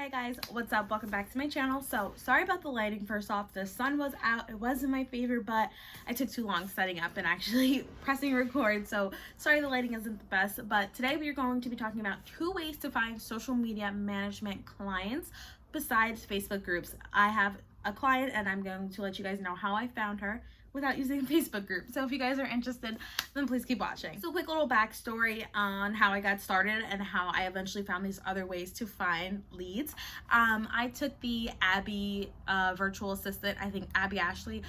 Hey guys, what's up? Welcome back to my channel. So sorry about the lighting. First off, the sun was out. It wasn't my favorite, but I took too long setting up and actually pressing record. So sorry the lighting isn't the best, but today we are going to be talking about 2 ways to find social media management clients besides Facebook groups. I have a client and I'm going to let you guys know how I found her without using a Facebook group. So if you guys are interested, then please keep watching. So quick little backstory on how I got started and how I eventually found these other ways to find leads. I took the Abby virtual assistant, I think Abby Ashley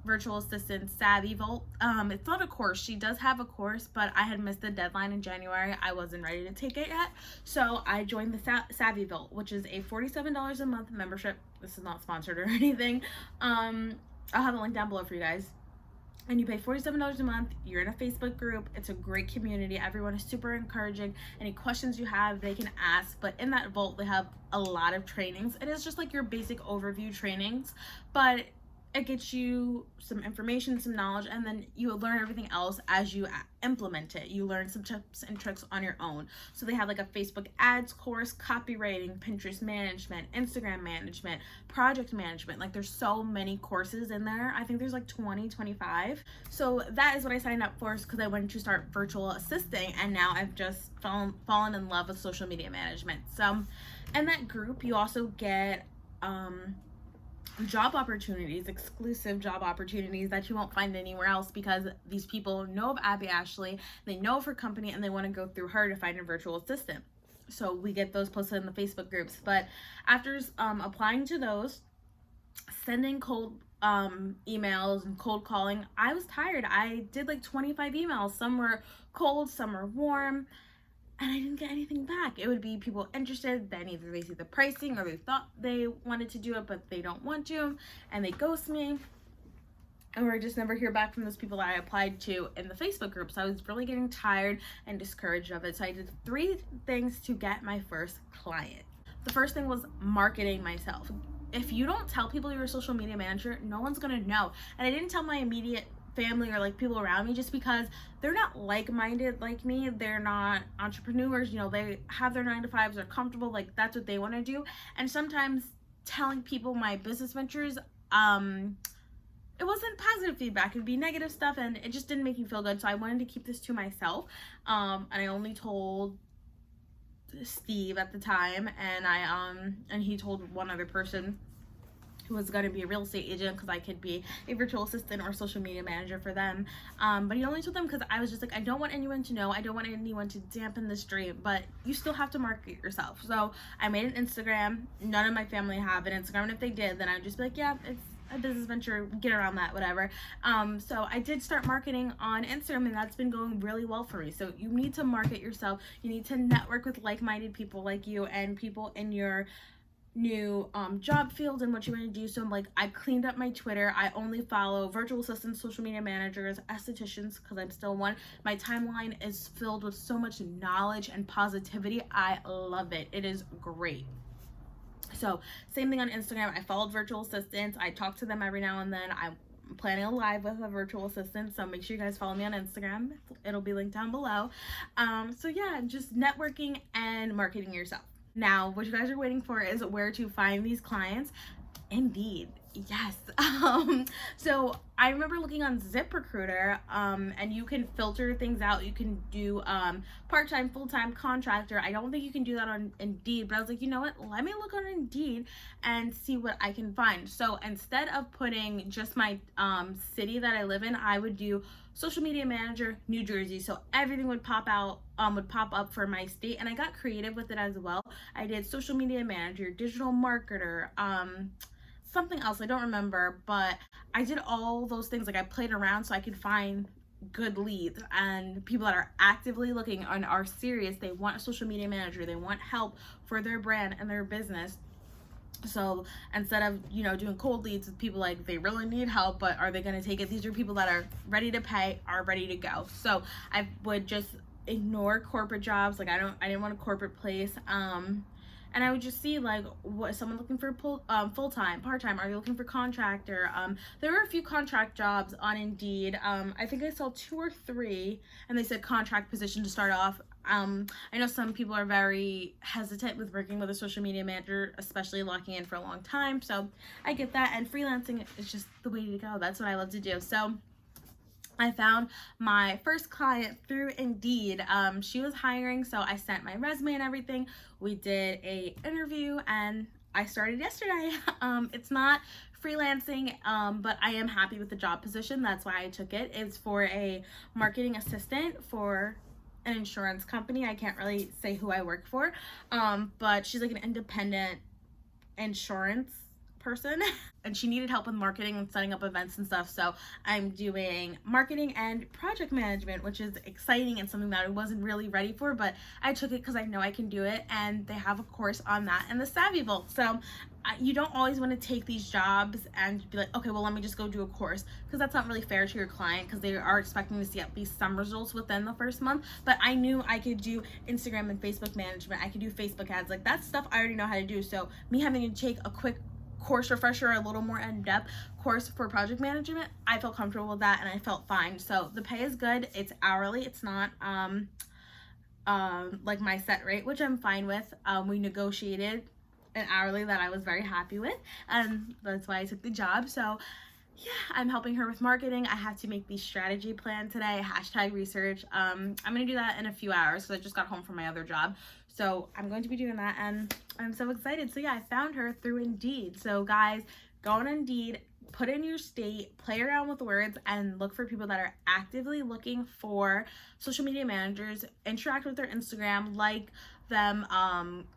virtual assistant Savvy Vault. It's not a course. She does have a course, but I had missed the deadline in January. I wasn't ready to take it yet. So I joined the Savvy Vault, which is a $47 a month membership. This is not sponsored or anything. I'll have a link down below for you guys. And you pay $47 a month. You're in a Facebook group. It's a great community. Everyone is super encouraging. Any questions you have, they can ask. But in that vault, they have a lot of trainings. It is just like your basic overview trainings, but it gets you some information, some knowledge, and then you learn everything else as you implement it. You learn some tips and tricks on your own. So they have like a Facebook ads course, copywriting, Pinterest management, Instagram management, project management. Like there's so many courses in there. I think there's like 20, 25. So that is what I signed up for because I wanted to start virtual assisting, and now I've just fallen in love with social media management. So in that group, you also get job opportunities, exclusive job opportunities that you won't find anywhere else because these people know of Abby Ashley, they know of her company, and they want to go through her to find a virtual assistant. So we get those posted in the Facebook groups. But after applying to those, sending cold emails and cold calling, I was tired. I did like 25 emails. Some were cold, some were warm, and I didn't get anything back. It would be people interested, then either they see the pricing or they thought they wanted to do it, but they don't want to, and they ghost me. Or I just never hear back from those people that I applied to in the Facebook group. So I was really getting tired and discouraged of it. So I did 3 things to get my first client. The first thing was marketing myself. If you don't tell people you're a social media manager, no one's gonna know. And I didn't tell my immediate family or like people around me just because they're not like-minded like me. They're not entrepreneurs, you know, they have their 9-to-5s, they're comfortable, like that's what they want to do. And sometimes telling people my business ventures, it wasn't positive feedback, it'd be negative stuff, and it just didn't make me feel good. So I wanted to keep this to myself, and I only told Steve at the time, and and he told one other person who was going to be a real estate agent because I could be a virtual assistant or social media manager for them. But he only told them because I was just like, I don't want anyone to know. I don't want anyone to dampen this dream, but you still have to market yourself. So I made an Instagram. None of my family have an Instagram, and if they did, then I'd just be like, yeah, it's a business venture, get around that, whatever. So I did start marketing on Instagram, and that's been going really well for me. So you need to market yourself. You need to network with like-minded people like you and people in your new job field and what you want to do. So I'm like, I cleaned up my Twitter. I only follow virtual assistants, social media managers, estheticians, because I'm still one. My timeline is filled with so much knowledge and positivity. I love it. It is great. So same thing on Instagram. I followed virtual assistants. I talk to them every now and then. I'm planning a live with a virtual assistant, so make sure you guys follow me on Instagram. It'll be linked down below. So yeah, just networking and marketing yourself. Now, what you guys are waiting for is where to find these clients. Indeed, yes. So I remember looking on ZipRecruiter, and you can filter things out. You can do part-time, full-time, contractor. I don't think you can do that on Indeed, but I was like, you know what? Let me look on Indeed and see what I can find. So instead of putting just my city that I live in, I would do social media manager, New Jersey. So everything would pop out, would pop up for my state, and I got creative with it as well. I did social media manager, digital marketer, something else I don't remember, but I did all those things. Like I played around so I could find good leads and people that are actively looking and are serious. They want a social media manager, they want help for their brand and their business. So instead of, you know, doing cold leads with people like they really need help, but are they going to take it? These are people that are ready to pay, are ready to go. So I would just ignore corporate jobs. Like I didn't want a corporate place. And I would just see like, what is someone looking for full-time, part-time? Are you looking for contractor? There were a few contract jobs on Indeed. I think I saw 2 or 3, and they said contract position to start off. I know some people are very hesitant with working with a social media manager, especially locking in for a long time. So I get that, and freelancing is just the way to go. That's what I love to do. So I found my first client through Indeed. She was hiring, so I sent my resume and everything. We did a interview, and I started yesterday. It's not freelancing, but I am happy with the job position. That's why I took it. It's for a marketing assistant for an insurance company. I can't really say who I work for, but she's like an independent insurance person and she needed help with marketing and setting up events and stuff. So I'm doing marketing and project management, which is exciting and something that I wasn't really ready for, but I took it because I know I can do it, and they have a course on that and the Savvy Vault. So you don't always want to take these jobs and be like, okay, well, let me just go do a course, because that's not really fair to your client, because they are expecting to see at least some results within the first month. But I knew I could do Instagram and Facebook management. I could do Facebook ads. Like, that stuff I already know how to do. So me having to take a quick course refresher, a little more in-depth course for project management, I felt comfortable with that and I felt fine. So the pay is good. It's hourly. It's not like my set rate, which I'm fine with. We negotiated an hourly that I was very happy with, and that's why I took the job. So yeah, I'm helping her with marketing. I have to make the strategy plan today, hashtag research. I'm gonna do that in a few hours because I just got home from my other job. So I'm going to be doing that, and I'm so excited. So yeah, I found her through Indeed. So guys, go on Indeed, put in your state, play around with the words, and look for people that are actively looking for social media managers. Interact with their Instagram, like them,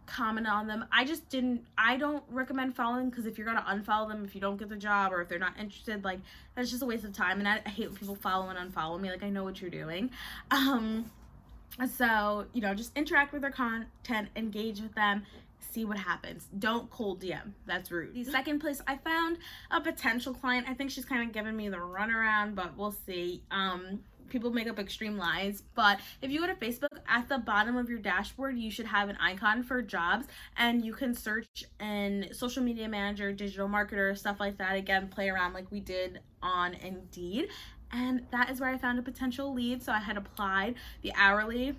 comment on them. I don't recommend following, because if you're gonna unfollow them if you don't get the job, or if they're not interested, like, that's just a waste of time. And I hate when people follow and unfollow me. Like, I know what you're doing. So, you know, just interact with their content, engage with them, see what happens. Don't cold DM. That's rude. The second place, I found a potential client. I think she's kind of giving me the runaround, but we'll see. People make up extreme lies, but if you go to Facebook, at the bottom of your dashboard, you should have an icon for jobs, and you can search in social media manager, digital marketer, stuff like that. Again, play around like we did on Indeed. And that is where I found a potential lead. So I had applied the hourly.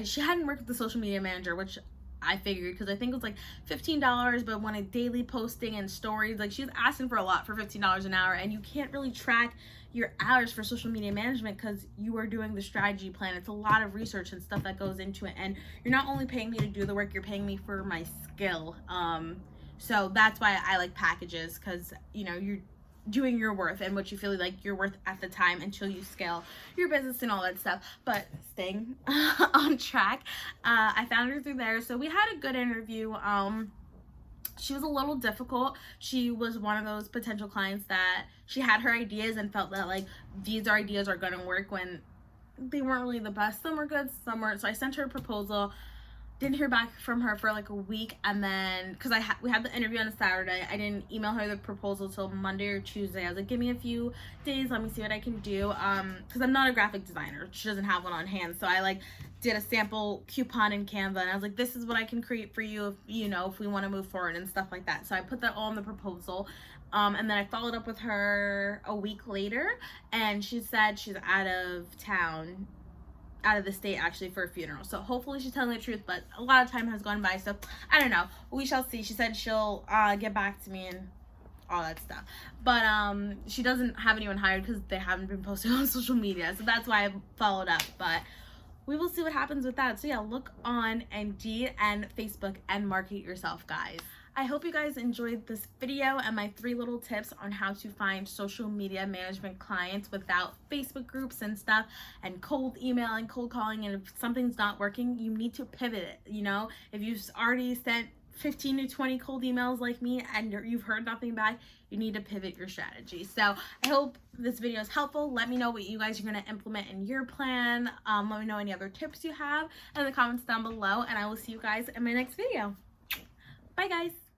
She hadn't worked with the social media manager, which I figured, because I think it was like $15, but wanted daily posting and stories. Like, she was asking for a lot for $15 an hour, and you can't really track your hours for social media management because you are doing the strategy plan. It's a lot of research and stuff that goes into it, and you're not only paying me to do the work, you're paying me for my skill. So that's why I like packages, because, you know, you're doing your worth and what you feel like you're worth at the time until you scale your business and all that stuff. But staying on track, I found her through there. So we had a good interview. She was a little difficult. She was one of those potential clients that she had her ideas and felt that, like, these ideas are gonna work, when they weren't really the best. Some were good, some weren't. So I sent her a proposal. Didn't hear back from her for like a week, and then because we had the interview on a Saturday, I didn't email her the proposal till Monday or Tuesday. I was like, give me a few days, let me see what I can do, because I'm not a graphic designer. She doesn't have one on hand, so I like did a sample coupon in Canva, and I was like, this is what I can create for you if, you know, if we want to move forward and stuff like that. So I put that all in the proposal, and then I followed up with her a week later, and she said she's out of town, out of the state actually, for a funeral. So hopefully she's telling the truth, but a lot of time has gone by, so I don't know. We shall see. She said she'll get back to me and all that stuff, but she doesn't have anyone hired because they haven't been posted on social media, so that's why I followed up. But we will see what happens with that. So yeah, look on Indeed and Facebook and market yourself, guys. I hope you guys enjoyed this video and my 3 little tips on how to find social media management clients without Facebook groups and stuff, and cold email and cold calling. And if something's not working, you need to pivot it. You know, if you've already sent 15 to 20 cold emails like me and you've heard nothing back, you need to pivot your strategy. So I hope this video is helpful. Let me know what you guys are going to implement in your plan. Let me know any other tips you have in the comments down below, and I will see you guys in my next video. Bye guys.